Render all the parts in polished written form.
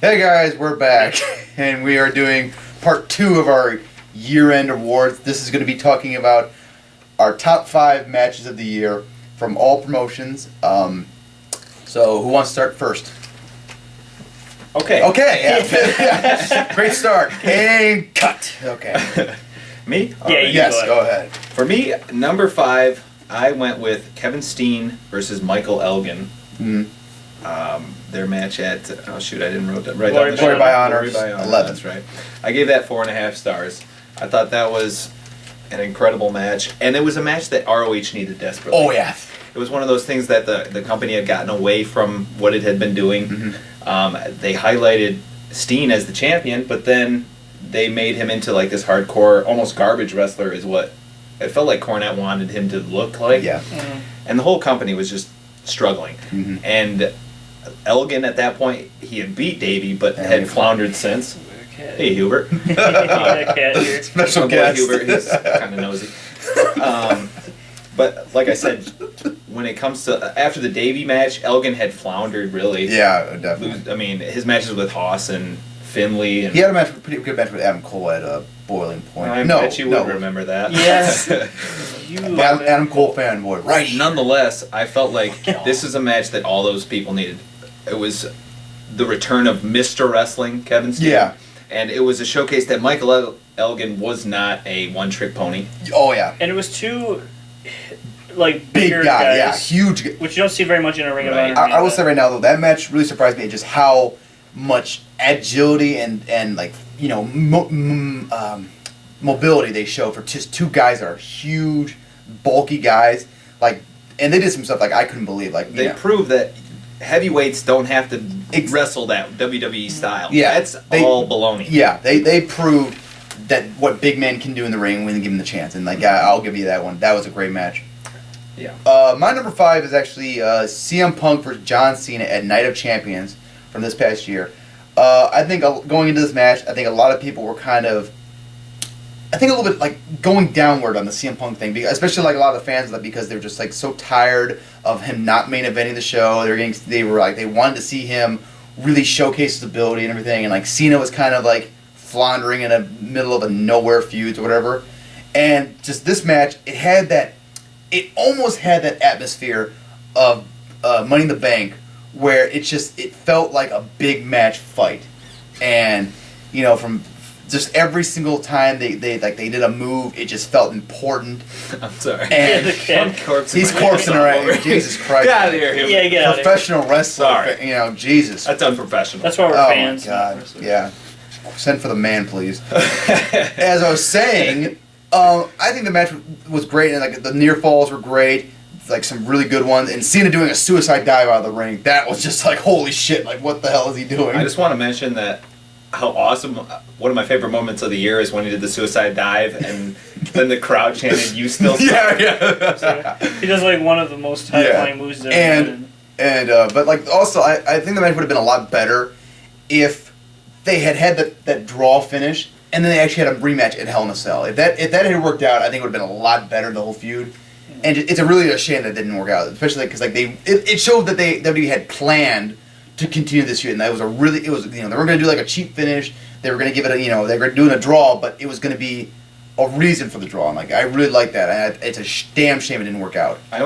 Hey guys, we're back, and we are doing part 2 of our year-end awards. This is going to be talking about our top 5 matches of the year from all promotions. So, who wants to start first? Okay. Okay, yeah. Great start. And cut. Okay. Me? Yeah, Alright. you Yes, go ahead. For me, number 5, I went with Kevin Steen versus Micheal Elgin. Their match at I didn't write down the Glory show. by Honor, Glory by Honor, 11. That's right. I gave that 4.5 stars. I thought that was an incredible match, and it was a match that ROH needed desperately. Oh, yeah. It was one of those things that the company had gotten away from what it had been doing. They highlighted Steen as the champion, but then they made him into like this hardcore, almost garbage wrestler is what it felt like Cornette wanted him to look like. Yeah. And the whole company was just struggling. And Elgin at that point, he had beat Davey, but had floundered since. Hey, Hubert. Special My boy guest. Hubert, he's kind of nosy. But like I said, when it comes to after the Davey match, Elgin had floundered really. Yeah, definitely. I mean, his matches with Haas and Finley. And He had a pretty good match with Adam Cole at Boiling Point. I bet you would remember that. Yes. Adam Cole fanboy, right? Nonetheless, I felt like this is a match that all those people needed. It was the return of Mr. Wrestling, Kevin Steen. Yeah. And it was a showcase that Micheal Elgin was not a one-trick pony. Oh, yeah. And it was two, like, Big bigger guy, guys, yeah, huge. which you don't see very much in a Ring of Right. Honor. I will say right now, though, that match really surprised me at just how much agility and like, you know, mobility they show for just two guys that are huge, bulky guys. Like, and they did some stuff like I couldn't believe. Like, They proved that heavyweights don't have to wrestle that WWE style. Yeah, That's all baloney. Yeah, they proved that what big men can do in the ring when they give them the chance. And like, I'll give you that one. That was a great match. Yeah. My number 5 is actually CM Punk versus John Cena at Night of Champions from this past year. I think going into this match, I think a lot of people were kind of, I think a little bit like going downward on the CM Punk thing, especially like a lot of the fans of that because they were just like so tired of him not main eventing the show. They wanted to see him really showcase his ability and everything, and like Cena was kind of like floundering in the middle of a nowhere feud or whatever. And just this match, it almost had that atmosphere of Money in the Bank, where it felt like a big match fight, and you know, from just every single time they did a move, it just felt important. I'm sorry. And I'm corpsing. he's corpsing already. Jesus Christ! Get out of here. Yeah, get out of here. Professional wrestler. Sorry. You know, Jesus. That's unprofessional. That's why we're Oh fans. my God! Yeah. Send for the man, please. As I was saying, I think the match was great, and like the near falls were great, like some really good ones. And Cena doing a suicide dive out of the ring, that was just like holy shit! Like what the hell is he doing? I just want to mention that how awesome. One of my favorite moments of the year is when he did the suicide dive, and then the crowd chanted, "You still suck." yeah. He does like one of the most high-flying moves ever. But like also, I think the match would have been a lot better if they had that draw finish, and then they actually had a rematch at Hell in a Cell. If that had worked out, I think it would have been a lot better, the whole feud. And it's really a shame that didn't work out, especially because like it showed that WWE had planned to continue this feud, and that was they were going to do like a cheap finish. They were going to give it they were doing a draw, but it was going to be a reason for the draw. And like I really like that. And it's a damn shame it didn't work out. I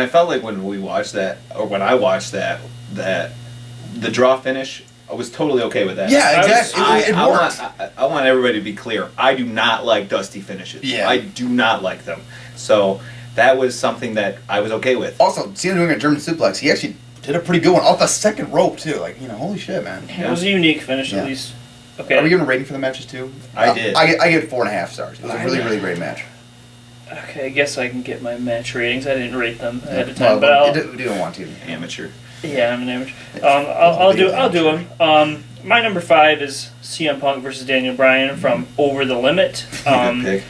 felt like when I watched that, the draw finish, I was totally okay with that. Yeah, exactly. It worked. I want everybody to be clear. I do not like dusty finishes. Yeah. I do not like them. So that was something that I was okay with. Also, Cena doing a German suplex, he actually did a pretty good one off the second rope too. Like, you know, holy shit, man. It was a unique finish, at least. Okay. Are we giving a rating for the matches too? I did. I give it 4.5 stars. It was a really, really great match. Okay, I guess I can get my match ratings. I didn't rate them ahead of time, but you don't want to. Amateur. Yeah, I'm an amateur. I'll do them. My number 5 is CM Punk versus Daniel Bryan from Over the Limit. Good pick.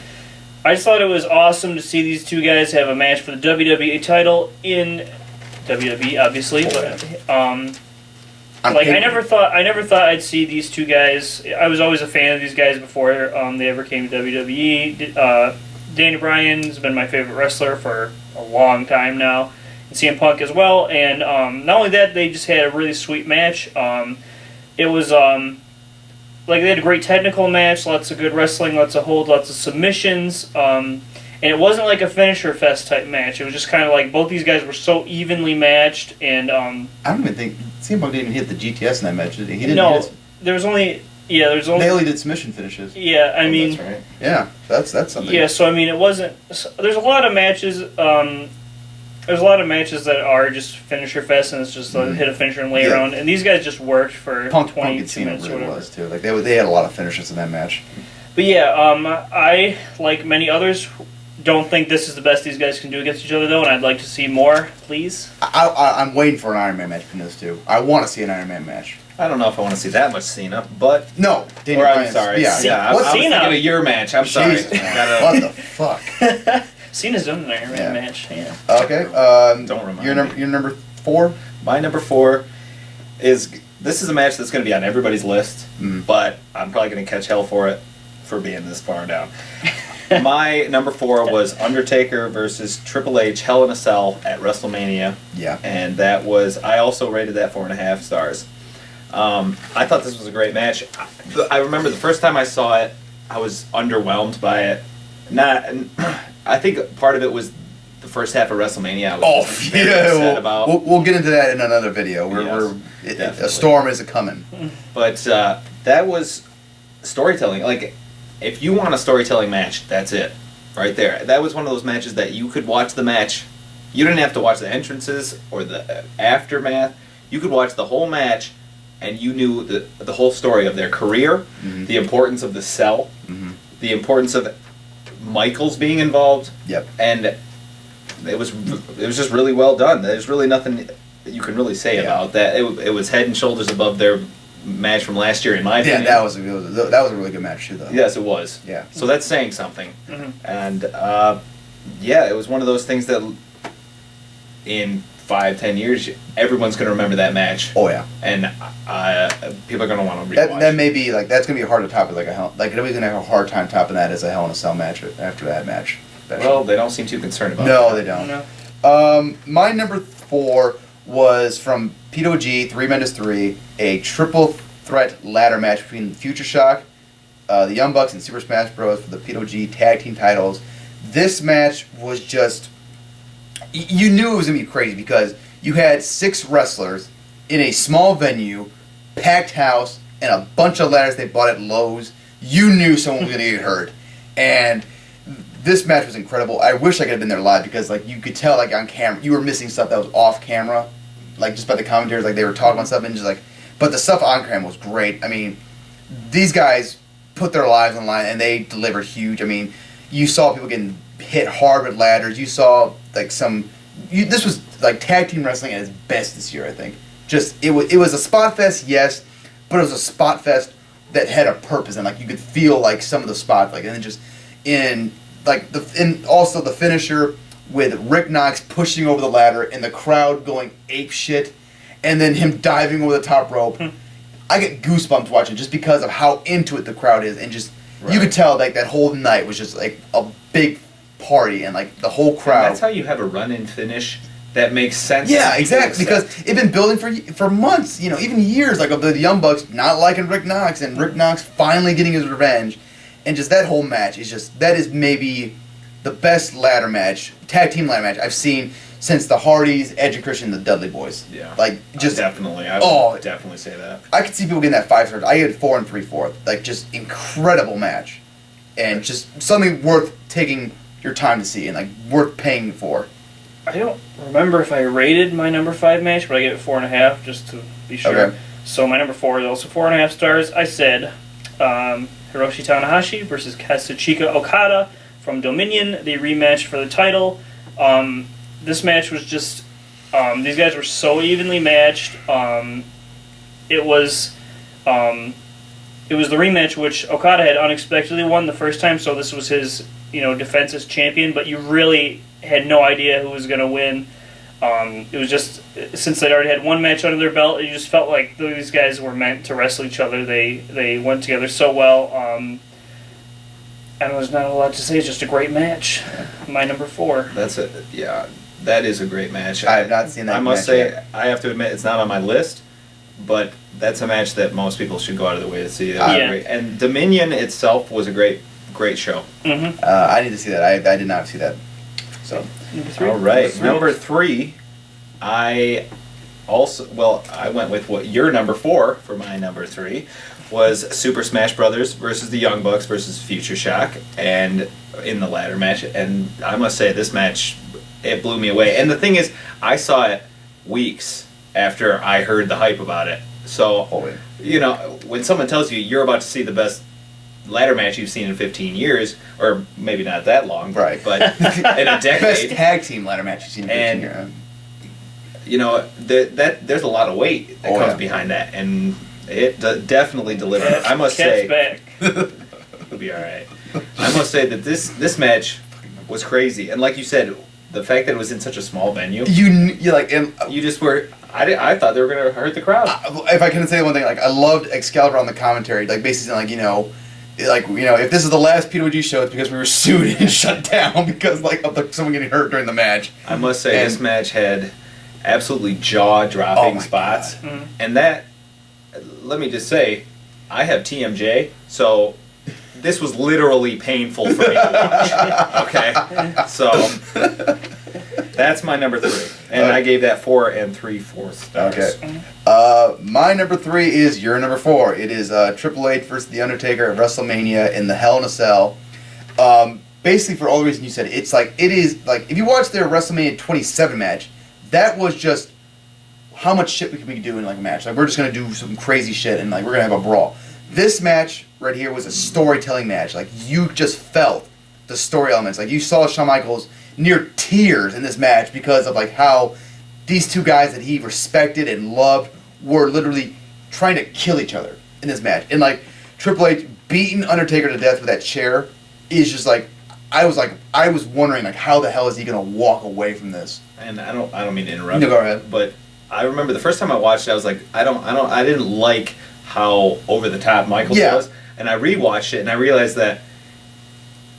I just thought it was awesome to see these two guys have a match for the WWE title in WWE, obviously, but I never thought I'd see these two guys. I was always a fan of these guys before they ever came to WWE. Daniel Bryan's been my favorite wrestler for a long time now, and CM Punk as well. And not only that, they just had a really sweet match. it was like they had a great technical match, lots of good wrestling, lots of holds, lots of submissions. And it wasn't like a finisher fest type match. It was just kind of like both these guys were so evenly matched. And I don't even think CM Punk didn't hit the GTS in that match, did he? He didn't. No, there was only. Yeah, there's only. They only did submission finishes. Yeah, I mean. That's right. Yeah, that's something. Yeah, so I mean, it wasn't. There's a lot of matches. There's a lot of matches that are just finisher fest, and it's just hit a finisher and lay around. And these guys just worked for Punk 22 minutes really or whatever. was too. Like they had a lot of finishes in that match. But yeah, I, like many others, don't think this is the best these guys can do against each other, though, and I'd like to see more, please. I'm waiting for an Iron Man match between those two. I want to see an Iron Man match. I don't know if I want to see that much Cena, but No, or I'm sorry. Yeah, I was thinking of your match. I'm sorry. Jesus, man. What the fuck? Cena's done an Iron Man match, yeah. Okay. Don't remind your number 4. My number 4 is this is a match that's going to be on everybody's list, but I'm probably going to catch hell for it for being this far down. My number 4 was Undertaker versus Triple H Hell in a Cell at WrestleMania. Yeah. And that was, I also rated that 4.5 stars. I thought this was a great match. I remember the first time I saw it, I was underwhelmed by it. I think part of it was the first half of WrestleMania. I was very upset about. We'll get into that in another video. A storm is coming. But that was storytelling. Like, if you want a storytelling match, that's it, right there. That was one of those matches that you could watch the match. You didn't have to watch the entrances or the aftermath. You could watch the whole match, and you knew the whole story of their career, the importance of the cell, the importance of Michaels being involved. Yep. And it was just really well done. There's really nothing that you can really say about that. It was head and shoulders above their match from last year, in my opinion. Yeah, that was a really good match too, though. Yes, it was. Yeah. So that's saying something. And yeah, it was one of those things that in 5-10 years, everyone's going to remember that match. Oh yeah. And people are going to want to rewatch. That may be that's going to be hard to top it nobody's going to have a hard time topping that as a Hell in a Cell match after that match. Well, they don't seem too concerned about it. No, they don't. No. My number 4 was from P2G, Threemendous 3, a triple threat ladder match between Future Shock, the Young Bucks, and Super Smash Bros. For the P2G tag team titles. This match was just... You knew it was going to be crazy because you had 6 wrestlers in a small venue, packed house, and a bunch of ladders they bought at Lowe's. You knew someone was going to get hurt. And this match was incredible. I wish I could have been there live because you could tell on camera you were missing stuff that was off camera, just by the commentators, they were talking about stuff and but the stuff on camera was great. I mean, these guys put their lives on the line and they delivered huge. I mean, you saw people getting hit hard with ladders. You saw this was tag team wrestling at its best this year. I think it was a spot fest, yes, but it was a spot fest that had a purpose and you could feel some of the spots and then just and also the finisher with Rick Knox pushing over the ladder and the crowd going ape shit, and then him diving over the top rope. I get goosebumps watching just because of how into it the crowd is, and just you could tell that whole night was just a big party and the whole crowd. And that's how you have a run-in finish that makes sense. Yeah, exactly, because it's been building for months, even years, of the Young Bucks not liking Rick Knox and Rick Knox finally getting his revenge. And just that whole match that is maybe the best tag team ladder match I've seen since the Hardys, Edge and Christian, and the Dudley Boys. Yeah. Definitely. I would definitely say that. I could see people getting that 5 stars. I get 4 3/4. Just incredible match. And just something worth taking your time to see and worth paying for. I don't remember if I rated my number 5 match, but I gave it 4.5 just to be sure. Okay. So my number 4 is also 4.5 stars. I said Hiroshi Tanahashi versus Kazuchika Okada from Dominion, the rematch for the title. This match was just these guys were so evenly matched. It was the rematch which Okada had unexpectedly won the first time, so this was his defense as champion, but you really had no idea who was going to win. It was just, since they'd already had one match under their belt, it just felt like these guys were meant to wrestle each other. They went together so well. And there's not a lot to say. It's just a great match. My number 4. That's it. Yeah, that is a great match. I have not seen that. I must say, I have to admit, it's not on my list, but that's a match that most people should go out of their way to see. That was Yeah. great. And Dominion itself was a great show. Mm-hmm. I need to see that. I did not see that. So Number 3. All right, number 3. I went with what your number 4 for my number 3 was Super Smash Brothers versus the Young Bucks versus Future Shock, and in the ladder match. And I must say, this match, it blew me away. And the thing is, I saw it weeks after I heard the hype about it. So, when someone tells you you're about to see the best ladder match you've seen in 15 years, or maybe not that long, right? But in a decade, best tag team ladder match you've seen in 15 years. There's a lot of weight that comes behind that, and it definitely delivered. I must say, back. it'll be all right. I must say that this match was crazy, and like you said, the fact that it was in such a small venue, you like, and, you just were. I thought they were gonna hurt the crowd. If I can say one thing, like I loved Excalibur on the commentary, like basically like if this is the last PWG show, it's because we were sued and shut down because of someone getting hurt during the match. I must say, this match had absolutely jaw-dropping spots, and that. Let me just say, I have TMJ, so this was literally painful for me to watch. Okay, so that's my number 3, and I gave that 4 3/4 stars. Okay, my number 3 is your number 4. It is Triple H versus the Undertaker at WrestleMania in the Hell in a Cell. Basically, for all the reasons you said, it is if you watch their WrestleMania 27 match, that was just how much shit we can do in a match. We're just gonna do some crazy shit and we're gonna have a brawl. This match right here was a storytelling match. You just felt the story elements. You saw Shawn Michaels near tears in this match because of how these two guys that he respected and loved were literally trying to kill each other in this match. And Triple H beating Undertaker to death with that chair is just I was wondering how the hell is he gonna walk away from this? And I don't mean to interrupt. No, go ahead. But I remember the first time I watched it, I was like, I didn't like how over the top Michaels was, and I rewatched it and I realized that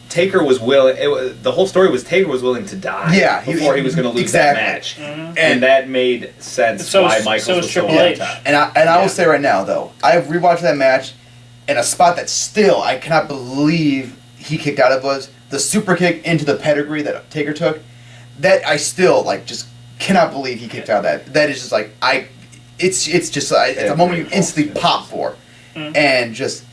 Taker was willing. The whole story was Taker was willing to die before he was going to lose that match, and that made sense why Michaels was so on top. And I will say right now though, I have rewatched that match, and a spot that still I cannot believe he kicked out of was the super kick into the pedigree that Taker took. That I still just cannot believe he kicked out of that. That is just it's a moment you instantly pop for, and just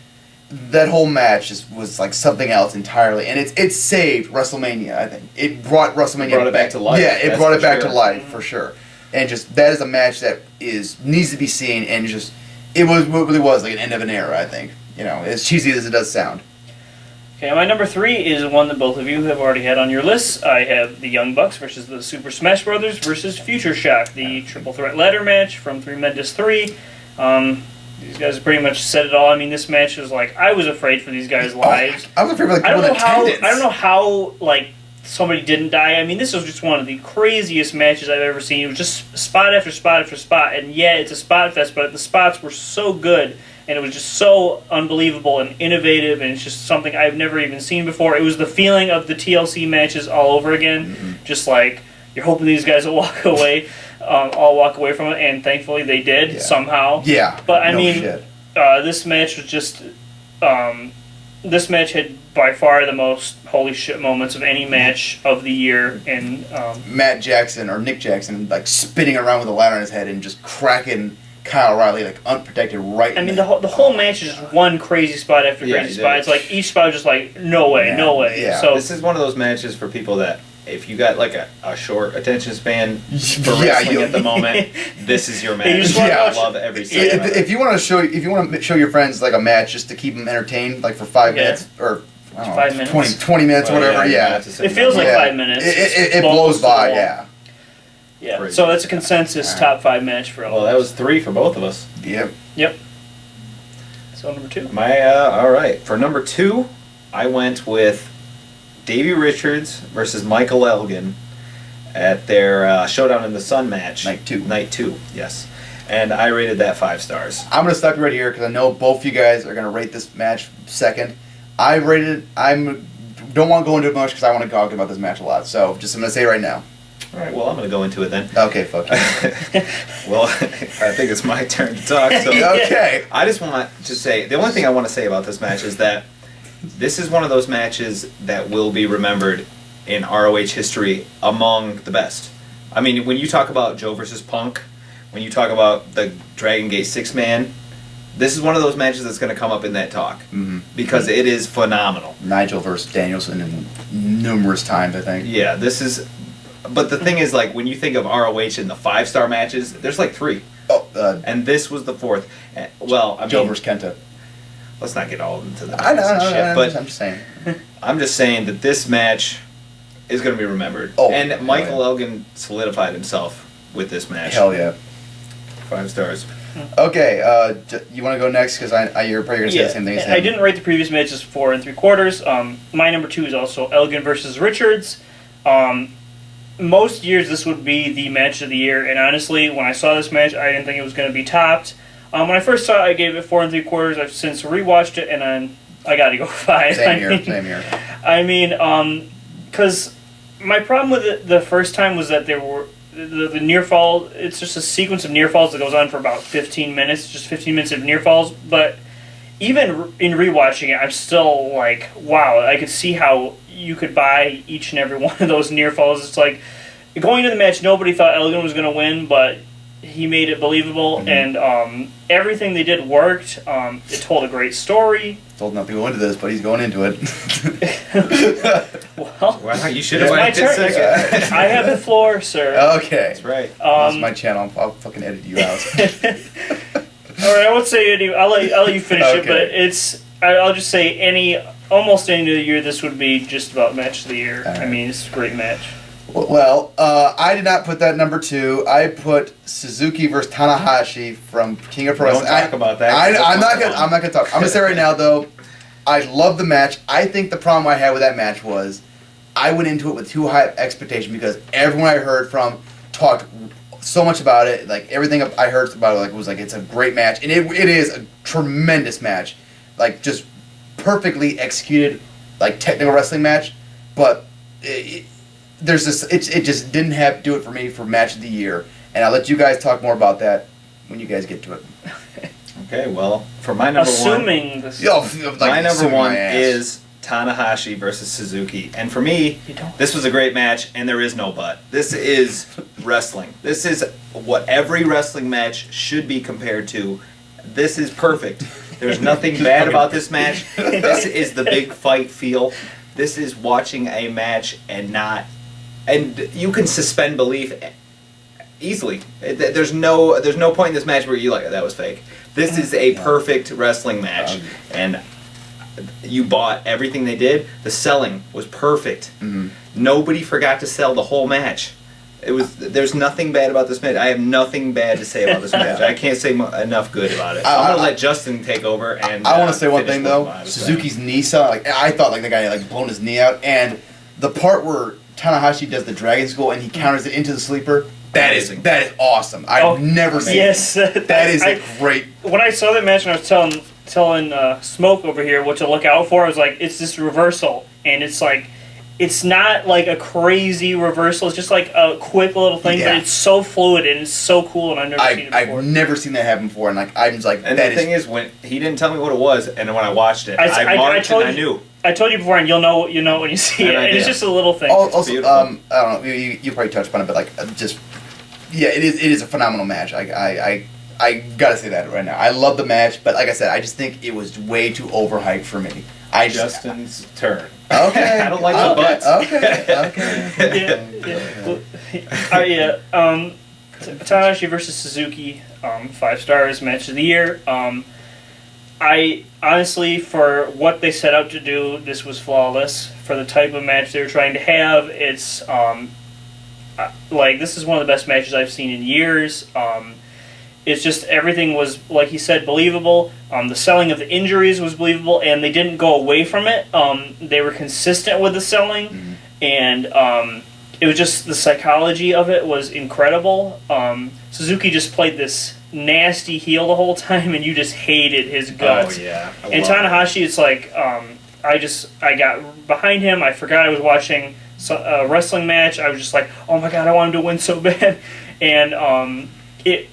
that whole match was something else entirely, and it saved WrestleMania. I think it brought WrestleMania back to life. Yeah, it brought it back to life for sure. And just that is a match that needs to be seen, and just it really was an end of an era. I think as cheesy as it does sound. Okay, my number 3 is one that both of you have already had on your list. I have the Young Bucks versus the Super Smash Brothers versus Future Shock, the triple threat ladder match from Threemendous 3. These guys have pretty much said it all. I mean, this match was I was afraid for these guys' lives. I was afraid for I don't know how somebody didn't die. I mean, this was just one of the craziest matches I've ever seen. It was just spot after spot after spot, and it's a spot fest, but the spots were so good. And it was just so unbelievable and innovative, and it's just something I've never even seen before. It was the feeling of the TLC matches all over again. Mm-hmm. Just you're hoping these guys will walk away, all walk away from it, and thankfully they did somehow. Yeah. But I mean, this match was just. This match had by far the most holy shit moments of any match of the year, and Matt Jackson or Nick Jackson spinning around with a ladder on his head and just cracking Kyle O'Reilly unprotected right. I mean, the whole match is just one crazy spot after crazy spot. It's each spot is just no way, no way. Yeah. So this is one of those matches for people that if you got a short attention span for wrestling at the moment, this is your match. You just I love every second. If you want to show your friends a match just to keep them entertained, for 5 minutes or. 5 minutes. 20 minutes, whatever. It feels like 5 minutes. It blows by. Yeah. Yeah, crazy. So that's a consensus top 5 match for all. Well, that was 3 for both of us. Yep. So number 2. All right. For number 2, I went with Davey Richards versus Michael Elgin at their Showdown in the Sun match. Night 2, yes. And I rated that 5 stars. I'm going to stop you right here because I know both of you guys are going to rate this match second. Don't want to go into it much because I want to talk about this match a lot. So I'm going to say it right now. All right, well, I'm going to go into it then. Okay, fuck you. Well, I think it's my turn to talk. So Okay. I just want to say, the only thing I want to say about this match is that this is one of those matches that will be remembered in ROH history among the best. I mean, when you talk about Joe versus Punk, when you talk about the Dragon Gate 6-man, this is one of those matches that's going to come up in that talk. Mm-hmm. Because it is phenomenal. Nigel versus Danielson numerous times, I think. Yeah, this is... But the thing is, like, when you think of ROH in the 5-star matches, there's like 3. Oh, and this was the 4th. Well, I mean... Joe versus Kenta. Let's not get all into the I know, shit, but I'm just saying. I'm just saying that this match is going to be remembered. Oh, and Micheal yeah. Elgin solidified himself with this match. Hell yeah. 5 stars. Okay, you want to go next? Because you're probably going to say the same thing as him. I didn't rate the previous matches 4 3/4. My number 2 is also Elgin versus Richards. Most years this would be the match of the year, and honestly, when I saw this match, I didn't think it was going to be topped. When I first saw it, I gave it 4 3/4. I've since rewatched it, and I got to go 5. Same here. I mean, because my problem with it the first time was that there were the near fall. It's just a sequence of near falls that goes on for about 15 minutes, just 15 minutes of near falls. But even in rewatching it, I'm still like, wow, I could see how you could buy each and every one of those near falls. It's like going into the match, nobody thought Elgin was going to win, but he made it believable, and everything they did worked. It told a great story. Told not to go into this, but he's going into it. Well, Wow, you should have it's my went turn. second. I have the floor, sir. Okay. That's right. This is my channel. I'll fucking edit you out. All right, I won't say any. I'll let you finish it, Okay. but I'll just say almost any of the year, this would be just about match of the year. All right. I mean, it's a great match. Well, I did not put that number 2. I put Suzuki versus Tanahashi from King of Pro Don't Wrestling. talk about that. I'm not gonna talk. I'm gonna say right now though, I love the match. I think the problem I had with that match was I went into it with too high expectation because everyone I heard from talked so much about it. Like everything I heard about it, was like it's a great match, and it is a tremendous match, like just perfectly executed, like technical wrestling match. But there's this, it just didn't do it for me for match of the year, and I'll let you guys talk more about that when you guys get to it. Okay, well, for my number Assuming one... this. my number 1 is Tanahashi versus Suzuki. And for me, this was a great match, and there is no but. This is wrestling. This is what every wrestling match should be compared to. This is perfect. There's nothing bad about this match. This is the big fight feel. This is watching a match and you can suspend belief easily. There's no point in this match where you're like, that was fake. This is a perfect wrestling match, and you bought everything they did. The selling was perfect. Mm-hmm. Nobody forgot to sell the whole match. There's nothing bad about this match. I have nothing bad to say about this match. I can't say enough good about it. So I'm gonna let Justin take over. And I want to say one thing finish though. what I was Suzuki's knee sell, like I thought, like the guy had like blown his knee out, and the part where Tanahashi does the Dragon School and he counters it into the sleeper. That is awesome. I've never seen. Yes, that is a great. When I saw that match, and I was telling Smoke over here what to look out for, I was like, it's this reversal, and it's like, it's not like a crazy reversal. It's just like a quick little thing, but it's so fluid and it's so cool, and I've never seen it before. I've never seen that happen before, and like I'm just like. And the thing is, when he didn't tell me what it was, and when I watched it, I marked and I knew. I told you before, and you'll know when you see it. And it's just a little thing. Also, I don't know. You probably touched upon it, but like just. Yeah, it is a phenomenal match. I gotta say that right now. I love the match, but like I said, I just think it was way too overhyped for me. Justin's turn. Okay. I don't like the butts. Okay. Tanahashi versus Suzuki, 5 stars, match of the year. I honestly, for what they set out to do, this was flawless. For the type of match they were trying to have, it's this is one of the best matches I've seen in years. It's just everything was, like he said, believable. The selling of the injuries was believable, and they didn't go away from it. They were consistent with the selling, and it was just the psychology of it was incredible. Suzuki just played this nasty heel the whole time, and you just hated his guts. Oh yeah. And Tanahashi, it's like I got behind him. I forgot I was watching wrestling match. I was just like, oh my god, I want him to win so bad. And it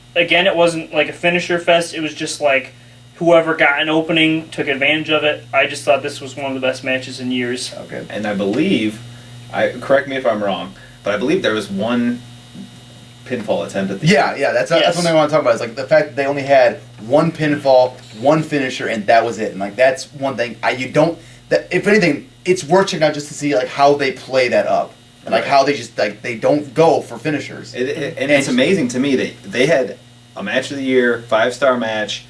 wasn't like a finisher fest. It was just like whoever got an opening took advantage of it. I just thought this was one of the best matches in years. Okay. And I believe, correct me if I'm wrong, but I believe there was one pinfall attempt at the end. That's one thing I want to talk about. Is like the fact that they only had one pinfall, one finisher, and that was it. And like that's one thing if anything, it's worth checking out just to see like how they play that up. And like how they just like they don't go for finishers. And it's amazing to me that they had a match of the year, 5-star match,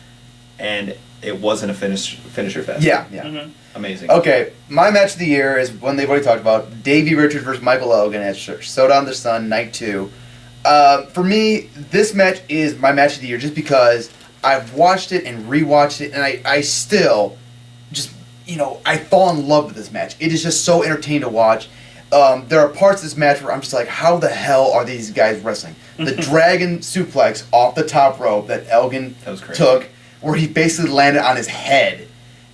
and it wasn't a finisher fest. Yeah. Mm-hmm. Amazing. Okay, my match of the year is one they've already talked about: Davey Richards versus Micheal Elgin at Showdown the Sun, Night 2. For me, this match is my match of the year just because I've watched it and rewatched it, and I still just I fall in love with this match. It is just so entertaining to watch. There are parts of this match where I'm just like, how the hell are these guys wrestling? The dragon suplex off the top rope that Elgin took, where he basically landed on his head.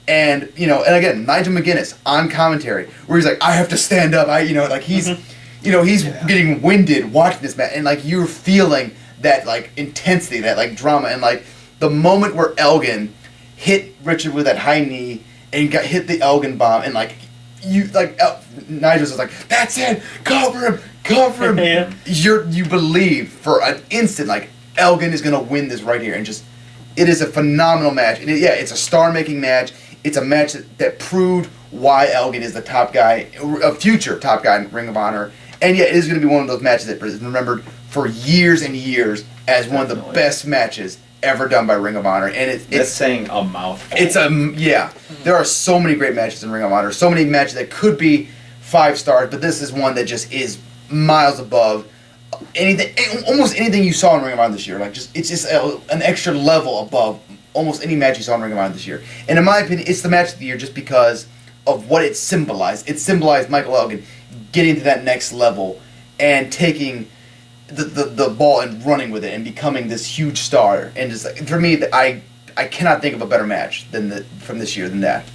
And, and again, Nigel McGuinness on commentary, where he's like, I have to stand up. He's getting winded watching this match. And, like, you're feeling that, like, intensity, that, like, drama. And, like, the moment where Elgin hit Richard with that high knee and hit the Elgin bomb and, like, Nigel's just like, that's it, cover him. Yeah. You believe for an instant, like, Elgin is going to win this right here. And just, it is a phenomenal match. And it's a star-making match. It's a match that proved why Elgin is the top guy, a future top guy in Ring of Honor. And it is going to be one of those matches that is remembered for years and years as one of the best matches ever done by Ring of Honor. And it's saying a mouthful. There are so many great matches in Ring of Honor, so many matches that could be 5 stars, but this is one that just is miles above almost anything you saw in Ring of Honor this year. Like it's just an extra level above almost any match you saw in Ring of Honor this year. And in my opinion, it's the match of the year just because of what it symbolized. It symbolized Micheal Elgin getting to that next level and taking the ball and running with it and becoming this huge star. And just for me, I cannot think of a better match from this year than that.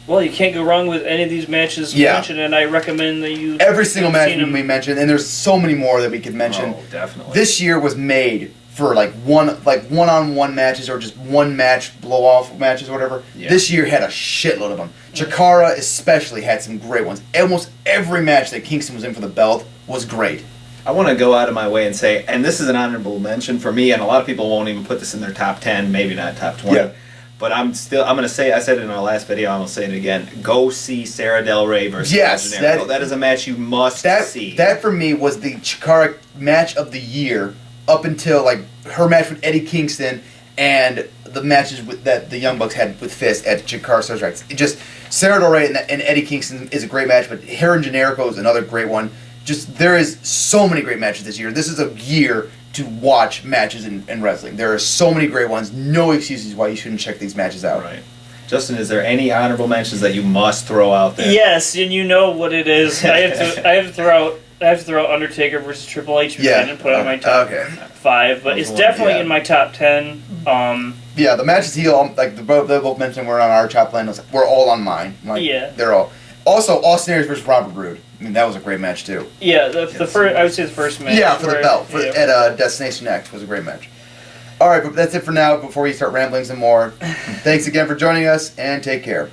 Well, you can't go wrong with any of these matches mentioned, and I recommend that you... Every single match we mentioned, and there's so many more that we could mention. Oh, definitely. This year was made for one-on-one matches or just one match blow-off matches or whatever. Yeah. This year had a shitload of them. Chikara especially had some great ones. Almost every match that Kingston was in for the belt was great. I want to go out of my way and say, and this is an honorable mention for me, and a lot of people won't even put this in their top 10, maybe not top 20. Yeah. But I'm going to say, I said it in our last video, I'm going to say it again. Go see Sarah Del Rey versus Kazuchika. That is a match you must see. That for me was the Chikara match of the year up until like her match with Eddie Kingston and the matches that the Young Bucks had with Fist at Chikara Stars Rights. Sarah Del Rey and Eddie Kingston is a great match, but Her and Generico is another great one. There is so many great matches this year. This is a year to watch matches in wrestling. There are so many great ones. No excuses why you shouldn't check these matches out. Right. Justin, is there any honorable mentions that you must throw out there? Yes, and you know what it is. I have to throw out Undertaker versus Triple H and put it in my top 5, but it's definitely in my top 10. The matches they both mentioned were on our top 10. We're all on mine. They're all. Also, Austin Aries versus Robert Roode. I mean, that was a great match too. Yeah, the first. I would say the first match. Yeah, for the belt at Destination X was a great match. All right, but that's it for now. Before you start rambling some more, thanks again for joining us, and take care.